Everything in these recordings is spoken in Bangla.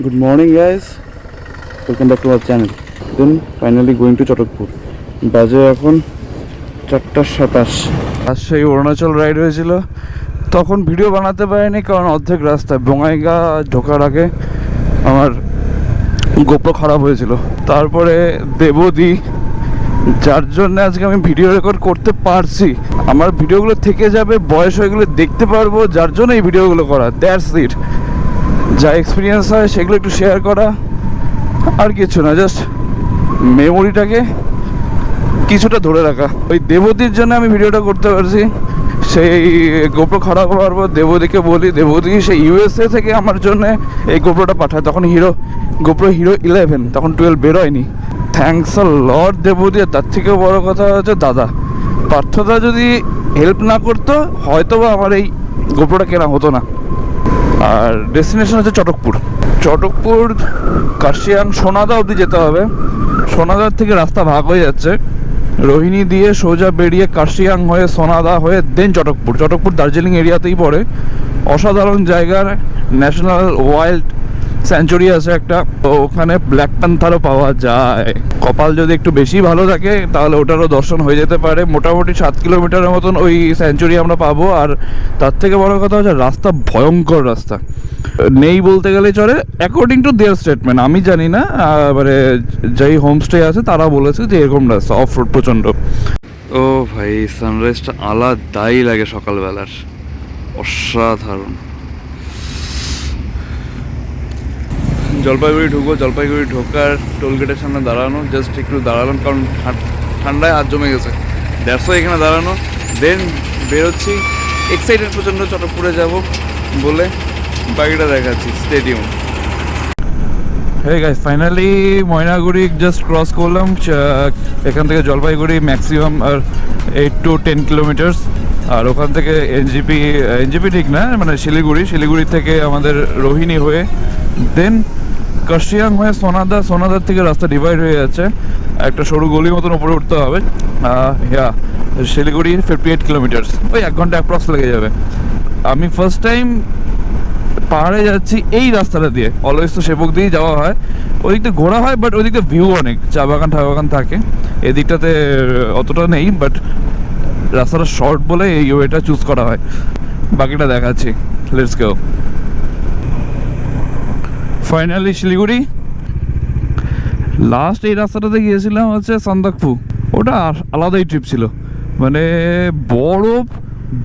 Good morning guys, welcome back to our channel. Then finally going to Chatakpur. বাজে এখন 4:27। আজ সেই অরুণাচল রাইড হয়েছিল, তখন ভিডিও বানাতে পারিনি কারণ অর্ধেক রাস্তায় বঙ্গাইগাঁ ঢোকার আগে আমার গোপ্রো খারাপ হয়েছিল। তারপরে দেবদি, যার জন্য আজকে আমি ভিডিও রেকর্ড করতে পারছি। আমার ভিডিওগুলো থেকে যাবে, বয়স হয়ে গেলে দেখতে পারবো, যার জন্য এই ভিডিওগুলো করা। That's it. যা এক্সপিরিয়েন্স হয় সেগুলো একটু শেয়ার করা, আর কিছু না, জাস্ট মেমোরিটাকে কিছুটা ধরে রাখা। ওই দেবদির জন্য আমি ভিডিওটা করতে পারছি। সেই গোপ্রো খারাপ হওয়ার পর দেবদিকে বলি, দেবদি সেই ইউএসএ থেকে আমার জন্য এই গোপ্রোটা পাঠায়। তখন গোপ্রো হিরো 11, তখন 12 বেরোয়নি। থ্যাঙ্কস আ লট দেবদি। আর তার থেকেও বড় কথা হচ্ছে দাদা, পার্থদা যদি হেল্প না করতো হয়তো বা আমার এই গোপ্রোটা কেনা হতো না। আর ডেস্টিনেশন হচ্ছে চটকপুর কার্শিয়াং সোনাদা অবধি যেতে হবে। সোনাদার থেকে রাস্তা ভাগ হয়ে যাচ্ছে, রোহিণী দিয়ে সোজা বেরিয়ে কার্শিয়াং হয়ে সোনাদা হয়ে দেন চটকপুর দার্জিলিং এরিয়াতেই পড়ে। অসাধারণ জায়গার ন্যাশনাল ওয়াইল্ড স্যাঞ্চুরি আছে একটা, তো ওখানে ব্ল্যাক প্যান্থারও পাওয়া যায়। কপাল যদি একটু বেশি ভালো থাকে তাহলে ওটারও দর্শন হয়ে যেতে পারে। মোটামুটি 7 কিলোমিটারের মতন ওই স্যাঞ্চুরি আমরা পাবো। আর তার থেকে বড় কথা হচ্ছে রাস্তা ভয়ঙ্কর রাস্তা, নেই বলতে গেলে চলে, অ্যাকর্ডিং টু দেয়ার স্টেটমেন্ট। আমি জানি না, মানে যেই হোমস্টে আছে তারা বলেছে যে এরকম রাস্তা অফ রোড প্রচণ্ড। ও ভাই, সানরাইজটা আলাদাই লাগে সকালবেলার, অসাধারণ। জলপাইগুড়ি ঢোকার টোলগেটের সামনে দাঁড়ানো, জাস্ট একটু দাঁড়ালাম কারণ ঠান্ডায় হাত জমে গেছে। দেড়শো এখানে দাঁড়ানো, দেন বেরোচ্ছি। এক্সাইটেড প্রচণ্ড, চটকপুরে যাব বলে বাকিটা দেখাচ্ছি, stadium. Hey guys, finally Maynaguri just cross করলাম। এখান থেকে জলপাইগুড়ি ম্যাক্সিমাম আর 8 to 10 কিলোমিটার্স। আর ওখান থেকে এনজিপি ঠিক না, মানে শিলিগুড়ি থেকে আমাদের রোহিণী হয়ে দেন কার্শিয়াং হয়ে সোনাদার থেকে রাস্তা ডিভাইড হয়ে যাচ্ছে, একটা সরু গলির মতন উপরে উঠতে হবে। শিলিগুড়ি 58 কিলোমিটার্স, ওই 1 ঘন্টা অ্যাপ্রক্স লেগে যাবে। আমি ফার্স্ট টাইম পাহাড়ে যাচ্ছি এই রাস্তাটা দিয়ে। অলওয়েজ তো সেবক দিয়েই যাওয়া হয়, ওই দিকটা ঘোরা হয়, বাট ওই দিকটা ভিউ অনেক, চা বাগান থাকে। এদিকটাতে অতটা নেই, বাট রাস্তাটা শর্ট বলে এই ওয়েটা চুজ করা হয়। বাকিটা দেখাচ্ছি, let's go. Finally Siliguri. Last এই রাস্তাটাতে গিয়েছিলাম হচ্ছে সান্দাকফু, ওটা আলাদাই ট্রিপ ছিল। মানে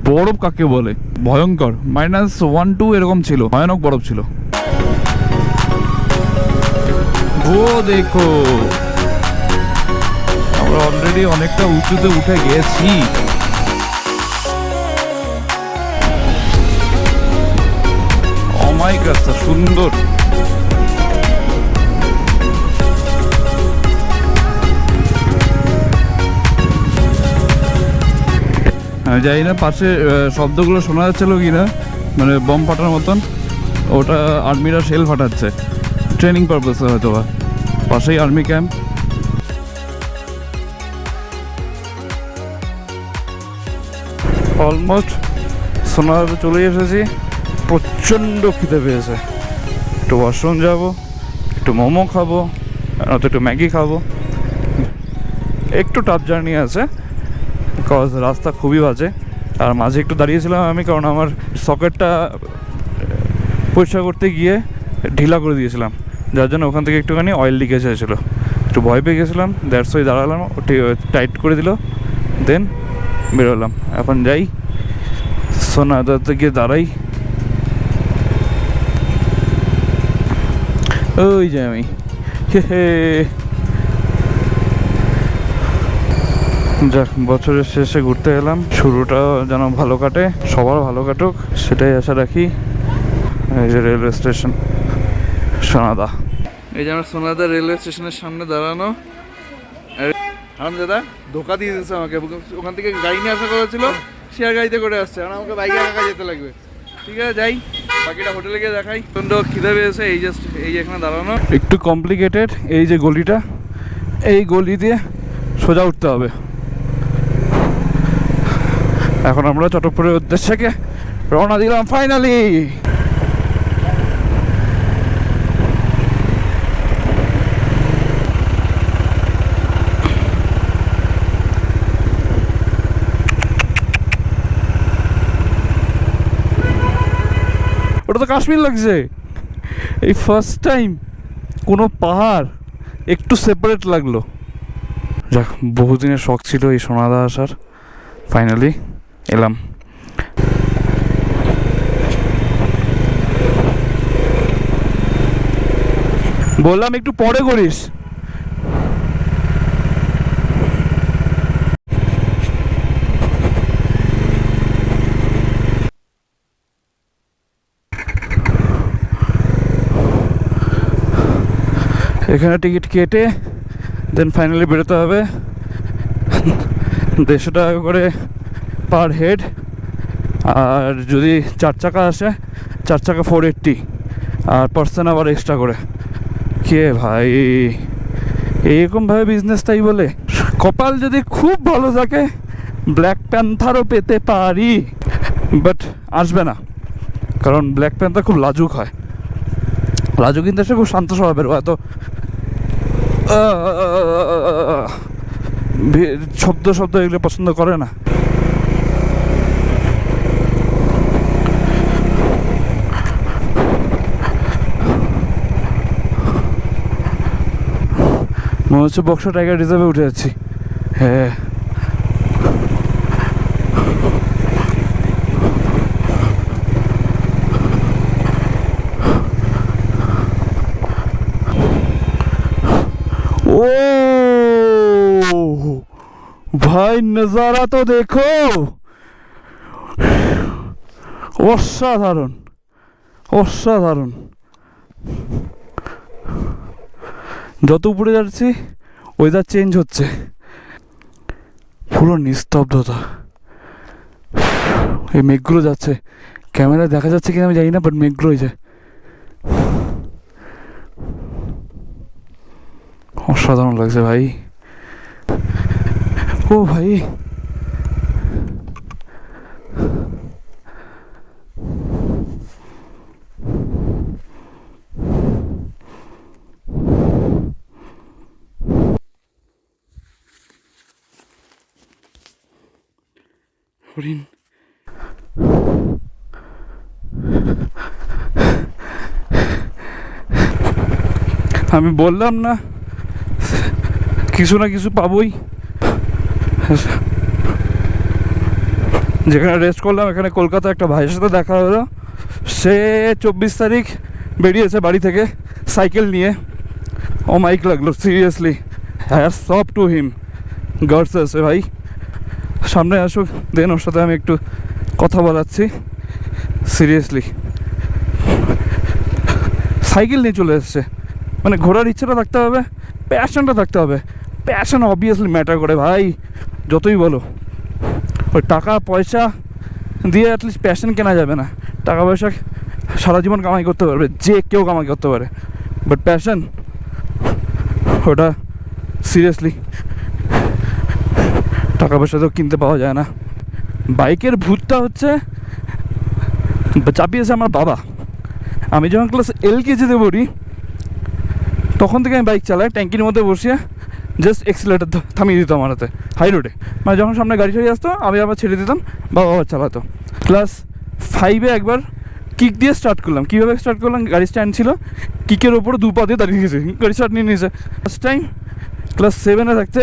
বরফ কাকে বলে, ভয়ঙ্কর, -1 2 এরকম ছিল, ভয়ানক বরফ ছিল। ও দেখো, আমরা অলরেডি অনেকটা উঁচুতে উঠে গেছি। অমায়িক রাস্তা, সুন্দর। আমি জানি না পাশে শব্দগুলো শোনা যাচ্ছিল কি না, মানে বম ফাটার মতন। ওটা আর্মিরা শেল ফাটাচ্ছে ট্রেনিং পারপাসে হয়তো বা। পাশেই আর্মি ক্যাম্প। অলমোস্ট সোনাদাতে চলে এসেছি। প্রচণ্ড খিদে পেয়েছে, একটু ওয়াশরুম যাবো, একটু মোমো খাবো, নয়তো একটু ম্যাগি খাবো। একটু টাফ জার্নি আছে, বিকজ রাস্তা খুবই বাজে। আর মাঝে একটু দাঁড়িয়েছিলাম আমি, কারণ আমার সকেটটা পরিষ্কার করতে গিয়ে ঢিলা করে দিয়েছিলাম, যার জন্য ওখান থেকে একটুখানি অয়েল লিকেজ হয়েছিলো। একটু ভয় পেয়ে গেছিলাম, দ্যাটস ওয়াই দাঁড়ালাম। টাইট করে দিল, দেন বেরোলাম। এখন যাই সোনাদাতে গিয়ে দাঁড়াই। ওই যে আমি যাক, বছরের শেষে ঘুরতে এলাম, শুরুটা যেন ভালো কাটে, সবার ভালো কাটুক সেটাই আশা রাখি। এই যে রেলওয়ে স্টেশন সোনাদা, এই যে আমরা সোনাদা রেলওয়ে স্টেশনের সামনে দাঁড়ানো। দাদা ধোকা দিয়ে দিচ্ছে আমাকে, ওখান থেকে গাড়ি নিয়ে আসা কথা ছিল, শেয়ার গাড়িতে করে আসছে, আর আমাকে বাইকে একা যেতে লাগবে। ঠিক আছে যাই, বাকিটা হোটেলে গিয়ে দেখাই। প্রচণ্ড খিদে পেয়েছে, এই এখানে দাঁড়ানো একটু কমপ্লিকেটেড। এই যে গলিটা, এই গলি দিয়ে সোজা উঠতে হবে। এখন আমরা চটকপুরের উদ্দেশ্যে রওনা দিলাম ফাইনালি। ওটা তো কাশ্মীর লাগছে। এই ফার্স্ট টাইম কোনো পাহাড় একটু সেপারেট লাগলো। যাক, বহুদিনের শখ ছিল এই সোনাদা আসার, ফাইনালি এলাম। বললাম একটু পরে করিস। এখানে টিকিট কেটে দেন ফাইনালি বেরোতে হবে। 150 টাকা করে পার হেড, আর যদি 4 চাকা আসে 4 চাকা 480, আর পার্সেন্ট আবার এক্সট্রা করে। কে ভাই এইরকমভাবে বিজনেস তাই বলে? কপাল যদি খুব ভালো থাকে ব্ল্যাক প্যান্থারও পেতে পারি, বাট আসবে না, কারণ ব্ল্যাক প্যান্থার খুব লাজুক হয়। লাজুক কিন্তু সে খুব শান্ত স্বভাবের, এত শব্দ শব্দ এগুলো পছন্দ করে না। মনে হচ্ছে বক্সা টাইগার রিজার্ভে উঠে যাচ্ছি। হ্যাঁ, ও ভাই নজারা তো দেখো, অসাধারণ অসাধারণ। যত উপরে যাচ্ছি ওয়েদার চেঞ্জ হচ্ছে, পুরো নিস্তব্ধতা। এই মেঘগুলো যাচ্ছে, ক্যামেরায় দেখা যাচ্ছে কিনা আমি জানি না, বাট মেঘগুলোই যায়। অসাধারণ লাগছে ভাই। ও ভাই, হরিণ। আমি বললাম না কিছু না কিছু পাবোই। যেখানে রেস্ট করলাম এখানে কলকাতা একটা ভাইয়ের সাথে দেখা হলো। সে 24 তারিখ বেরিয়েছে বাড়ি থেকে সাইকেল নিয়ে। ও মাইক লাগলো, seriously hats off to him. Guards আছে ভাই, সামনে আসুক, দেন ওর সাথে আমি একটু কথা বলাচ্ছি। সিরিয়াসলি সাইকেল নিয়ে চলে এসছে, মানে ঘোরার ইচ্ছাটা থাকতে হবে, প্যাশনটা থাকতে হবে। প্যাশন অবভিয়াসলি ম্যাটার করে ভাই, যতই বলো। ওই টাকা পয়সা দিয়ে অ্যাটলিস্ট প্যাশন কেনা যাবে না। টাকা পয়সা সারা জীবন কামাই করতে পারবে, যে কেউ কামাই করতে পারে, বাট প্যাশন ওটা সিরিয়াসলি টাকা পয়সা তো কিনতে পাওয়া যায় না। বাইকের ভূতটা হচ্ছে চাপিয়েছে আমার বাবা। আমি যখন ক্লাস LKG-তে পড়ি তখন থেকে আমি বাইক চালাই, ট্যাঙ্কির মধ্যে বসিয়ে জাস্ট এক্সিলেটার থামিয়ে দিতাম আমার হাতে হাই রোডে। মানে যখন সামনে গাড়ি ছাড়িয়ে আসতো আমি আবার ছেড়ে দিতাম, বাবা আবার চালাতো। ক্লাস 5-এ একবার কিক দিয়ে স্টার্ট করলাম। কীভাবে স্টার্ট করলাম? গাড়ি স্ট্যান্ড ছিল, কিকের ওপরে 2 পা দিয়ে দাঁড়িয়ে গেছে, গাড়ি স্টার্ট নিয়ে নিয়েছে। ফার্স্ট টাইম ক্লাস 7-এ থাকতে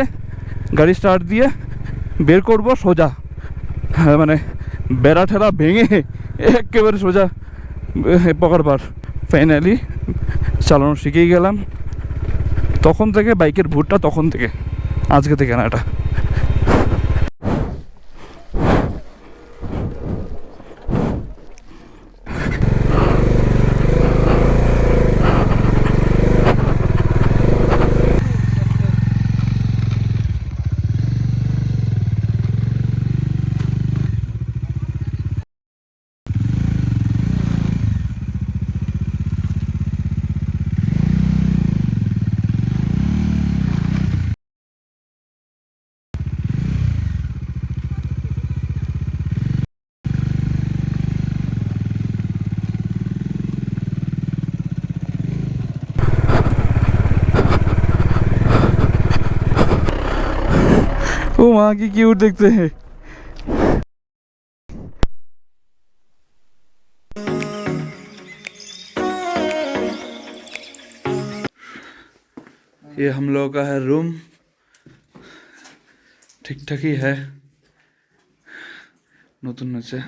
গাড়ি স্টার্ট দিয়ে বের করবো সোজা, হ্যাঁ মানে বেড়া ঠেলা ভেঙে একেবারে সোজা পকার পার। ফাইনালি চালানো শিখেই গেলাম। তখন থেকে বাইকের ভূতটা, তখন থেকে, আজকে থেকে না এটা। ও মা, কি কিউট দেখতে। ये हम लोगों का है रूम, ঠিক ঠাকই হ্যাঁ, নতুন আছে।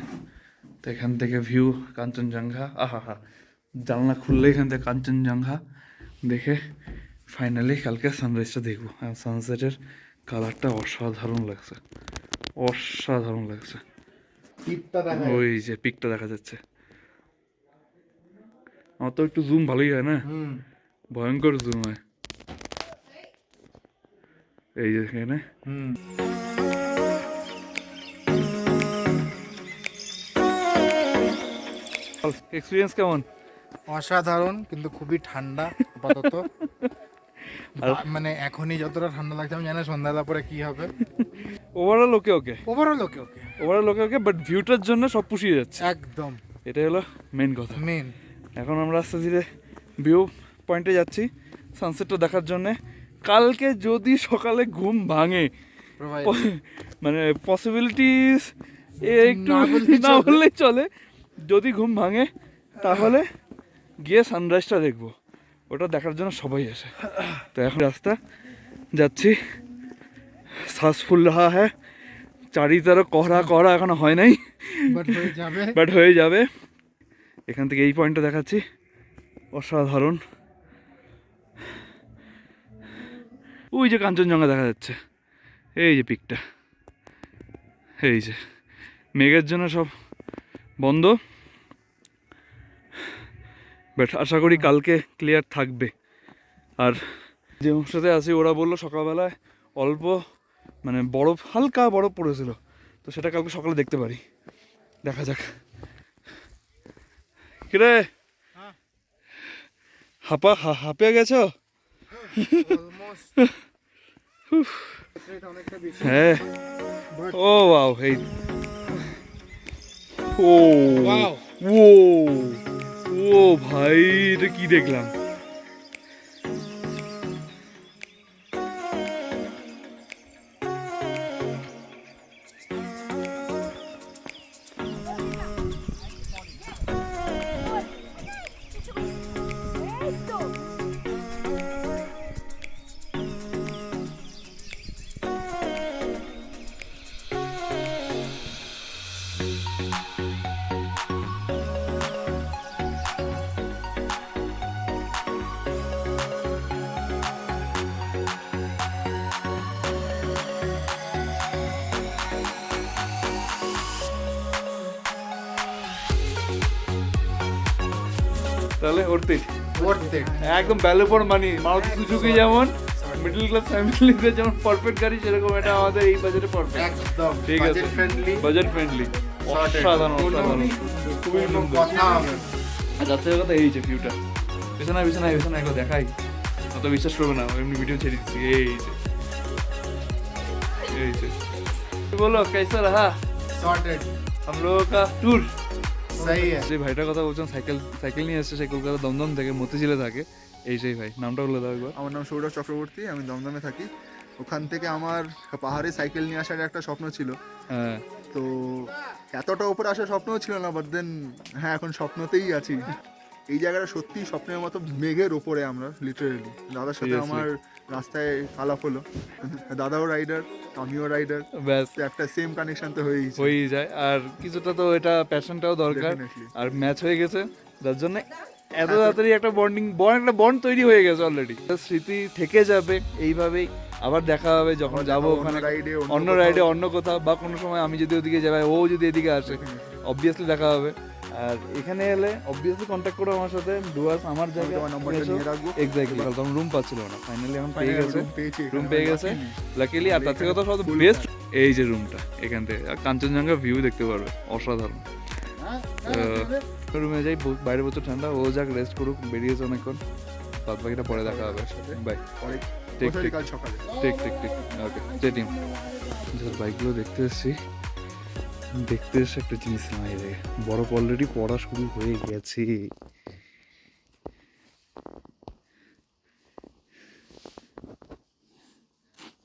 তো এখান থেকে ভিউ কাঞ্চনজঙ্ঘা, আহা হা, জানলা খুললে এখান থেকে কাঞ্চনজঙ্ঘা দেখে ফাইনালি কালকে সানরাইজটা দেখবো। আর সানসেটের কালারটা অসাধারণ লাগছে, অসাধারণ লাগছে। ওই যে পিকটা দেখা যাচ্ছে। আমার তো একটু জুম ভালোই হয় না, ভয়ঙ্কর জুম হয়। এই যে এখানে এক্সপিরিয়েন্স কেমন? অসাধারণ, কিন্তু খুবই ঠান্ডা আপাতত। মানে এখনই যতটা ঠান্ডা লাগছে আমি জানি না সন্ধ্যাবেলা পরে কি হবে। Overall okay okay, overall okay okay, overall okay okay, but ভিউটার জন্য সব পুষিয়ে যাচ্ছে, একদম এটাই হলো মেন কথা। মেন। এখন আমরা আস্তে ধীরে ভিউ পয়েন্টে যাচ্ছি সানসেটটা দেখার জন্যে। কালকে যদি সকালে ঘুম ভাঙে, মানে পসিবিলিটিস একটু না বললেই চলে, যদি ঘুম ভাঙে তাহলে গিয়ে সানরাইজটা দেখবো, ওটা দেখার জন্য সবাই আসে। তো এখন রাস্তা যাচ্ছি, শ্বাস ফুল রাহা হ্যাঁ, চারিতারও কড়া কড়া এখনো হয় নাই, বাট হয়ে যাবে। এখান থেকে এই পয়েন্টটা দেখাচ্ছি, অসাধারণ। ওই যে কাঞ্চনজঙ্ঘা দেখা যাচ্ছে, এই যে পিকটা, এই যে মেঘের জন্য সব বন্ধ, বাট আশা করি কালকে ক্লিয়ার থাকবে। আর যে সাথে আছি ওরা বললো সকালবেলায় অল্প মানে বরফ, হালকা বরফ পড়েছিল, তো সেটা কালকে সকালে দেখতে পারি, দেখা যাক। কিরে হাঁপিয়ে গেছো? হ্যাঁ, ও ওয়াও, এই ও ও ও ভাই, এটা কি দেখলাম! তাহলে একদম value for money. Maruti Suzuki যেমন মিডল ক্লাস ফ্যামিলিতে যেমন পারফেক্ট গাড়ি, সেরকম এটা আমাদের এই বাজেটে পারফেক্ট, একদম ঠিক আছে, বাজেট ফ্রেন্ডলি, অসাধারণ অসাধারণ, খুবই সুন্দর। আর যাচ্ছে কথা এই যে ভিউটা, বিছানায় বিছানায় বিছানায় একবার দেখাই, অত বিশ্বাস করবে না, এমনি ভিডিও ছেড়ে দিচ্ছি। এই যে বলো कैसा रहा সর্টেড हम लोगों का टूर? সহি है। যে ভাইটার কথা বলছেন, সাইকেল নিয়ে এসেছে, সেই কলকাতা দমদম থেকে, মতিঝিলে থাকে, এই সেই ভাই। নামটা বলে দাও একবার। আমার নাম সৌরভ চক্রবর্তী, আমি দমদমে থাকি। ওখান থেকে আমার পাহাড়ে সাইকেল নিয়ে আসার একটা স্বপ্ন ছিল। হ্যাঁ, তো এতটা উপরে আসার স্বপ্নও ছিল না, বাট দেন হ্যাঁ এখন স্বপ্নতেই আছি। এই জায়গাটা সত্যি স্বপ্নের মতো, মেঘের ওপরে আমরা লিটারেলি। দাদার সাথে Seriously? আমার রাস্তায় আলাপ হলো, দাদাও রাইডার আমিও রাইডার, ব্যাস একটা সেম কানেকশন তো হয়েই হয়েই যায়। আর কিছুটা তো এটা প্যাশনটাও দরকার, Definitely. আর ম্যাচ হয়ে গেছে, যার জন্য এত তাড়াতাড়ি একটা একটা বন্ড তৈরি হয়ে গেছে অলরেডি। স্মৃতি থেকে যাবে এইভাবেই, আবার দেখা হবে যখন যাবো ওখানে, অন্য রাইডে অন্য কোথাও, বা কোনো সময় আমি যদি ওদিকে যাই, ও যদি এদিকে আসে, অবভিয়াসলি দেখা হবে। আর এখানে এলে অবভিয়াসলি কন্ট্যাক্ট করো আমার সাথে, ডুয়ার্স আমার জায়গায় তোমার নম্বরটা নিয়ে রাখবো। এক্স্যাক্টলি, তখন রুম পাচ্ছিল না, ফাইনালি এখন পেয়ে গেছে, পেয়েছি, রুম পেয়ে গেছে লাকিলি। আর তার থেকে তো সব বেস্ট এই যে রুমটা, এখান থেকে কাঞ্চনজঙ্ঘা ভিউ দেখতে পারবে, অসাধারণ। রুমে যাই, বাইরে প্রচুর ঠান্ডা, ও যাক রেস্ট করুক, বেরিয়েছে অনেকক্ষণ, বাদ বাকিটা পরে দেখা হবে। বাই, ঠিক ঠিক কাল সকালে। ঠিক ঠিক ঠিক, ওকে স্টে টিম। যার বাইকগুলো দেখতে এসেছি, দেখতে এসে একটা জিনিস নাই রে, বরফ অলরেডি পড়া শুরু হয়ে গেছে।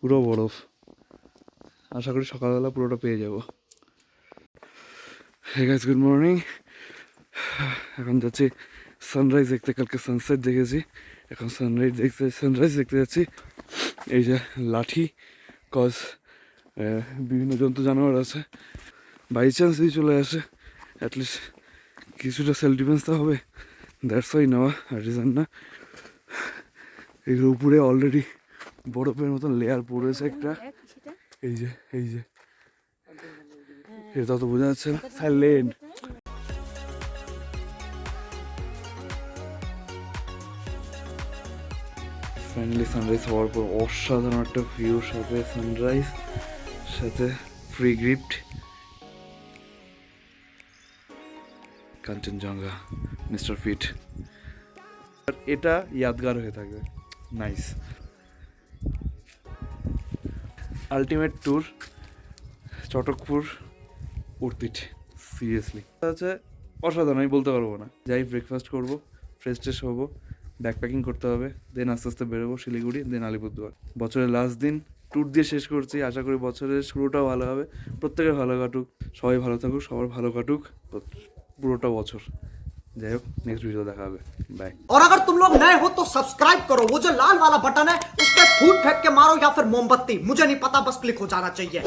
পুরো বরফ, আশা করি সকালবেলা পুরোটা পেয়ে যাব। Hey guys, good morning. এখন যাচ্ছি সানরাইজ দেখতে, কালকে সানসেট দেখেছি, এখন সানরাইজ দেখতে যাচ্ছি। এই যে লাঠি, কজ বিভিন্ন জন্তু জানোয়ার আছে, বাই চান্স যদি চলে আসে অ্যাটলিস্ট কিছুটা সেলফ ডিফেন্স তো হবে, দ্যাটস ওয়াই নেওয়া, আর রিজন না। এগুলোর উপরে অলরেডি বরফের মতন লেয়ার পড়েছে একটা, এই যে এটা তো বোঝা যাচ্ছে না, সাইলেন্ট। ফাইনালি সানরাইজ হওয়ার পর অসাধারণ একটা ভিউর সাথে সানরাইজ, সাথে free gift Kanchenjunga, mister fit. আর এটা ইয়াদগার হয়ে থাকবে। নাইস আলটিমেট ট্যুর চটকপুর উর্তিট, সিরিয়াসলি আছে অসাধারণ, আমি বলতে পারবো না। যাই ব্রেকফাস্ট করবো, ফ্রেশ ট্রেশ হবো, ব্যাকপ্যাকিং করতে হবে, দেন আস্তে আস্তে বেরোবো শিলিগুড়ি, দেন আলিপুরদুয়ার। বছরের লাস্ট দিন ট্যুর দিয়ে শেষ করছি, আশা করি বছরের শুরুটাও ভালো হবে, প্রত্যেকের ভালো কাটুক, সবাই ভালো থাকুক, সবার ভালো কাটুক পুরোটা বছর। যাই হোক, নেক্সট ভিডিও দেখা হবে, বাই। और अगर तुम लोग नए हो तो सब्सक्राइब करो, वो जो लाल वाला बटन है उस पर फूट फेंक के मारो या फिर मोमबत्ती, मुझे नहीं पता, बस क्लिक हो जाना चाहिए।